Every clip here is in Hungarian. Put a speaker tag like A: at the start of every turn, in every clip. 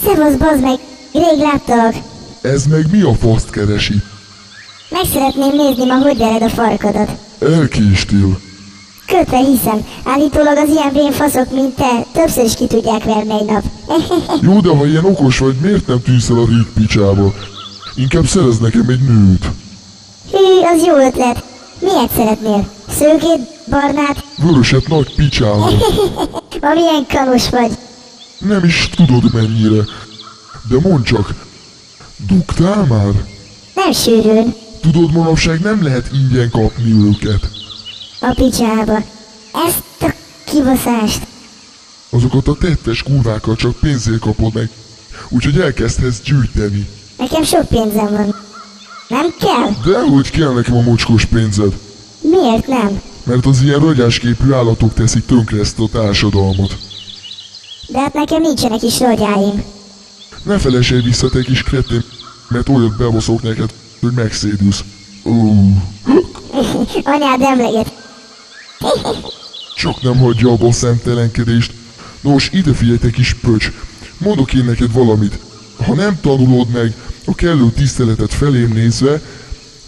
A: Szevasz, bazd meg! Rég láttalak!
B: Ez meg mi a faszt keresi?
A: Meg szeretném nézni ma, hogy vered a farkadat.
B: Elkéstél.
A: Kötve hiszem, állítólag az ilyen vén faszok, mint te, többször is ki tudják verni egy nap.
B: Jó, de ha ilyen okos vagy, miért nem tűnsz el a rég picsába? Inkább szerez nekem egy nőt.
A: Hű, az jó ötlet. Miért szeretnél? Szőkét, barnát?
B: Vöröset nagy picsával.
A: Ma milyen kanos vagy.
B: Nem is tudod mennyire. De mondd csak, dugtál már?
A: Nem sűrűn.
B: Tudod, manapság nem lehet ingyen kapni őket.
A: A picsába. Ezt a kibaszást.
B: Azokat a tettes kurvákat csak pénzért kapod meg, úgyhogy elkezdhetsz gyűjteni.
A: Nekem sok pénzem van. Nem kell?
B: Dehogy kell nekem a mocskos pénzed.
A: Miért nem?
B: Mert az ilyen ragyásképű állatok teszik tönkre ezt a társadalmat.
A: De hát nekem nincsenek is rogyáim.
B: Ne felejtsél vissza, te kis kretén, mert olyat bebaszok neked, hogy megszédülsz.
A: Anyád emleget.
B: Csak nem hagyja abba a szemtelenkedést. Nos, ide figyelj, te kis pöcs. Mondok én neked valamit. Ha nem tanulod meg a kellő tiszteletet felém nézve,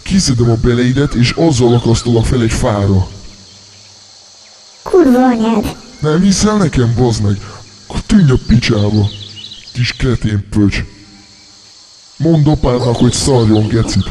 B: kiszedem a beleidet, és azzal akasztolak fel egy fára.
A: Kurva anyád.
B: Nem hiszel nekem, bazd meg? Akkor tűnj a picsába, kis kretén pöcs. Mondd apádnak, hogy szarjon, gecit.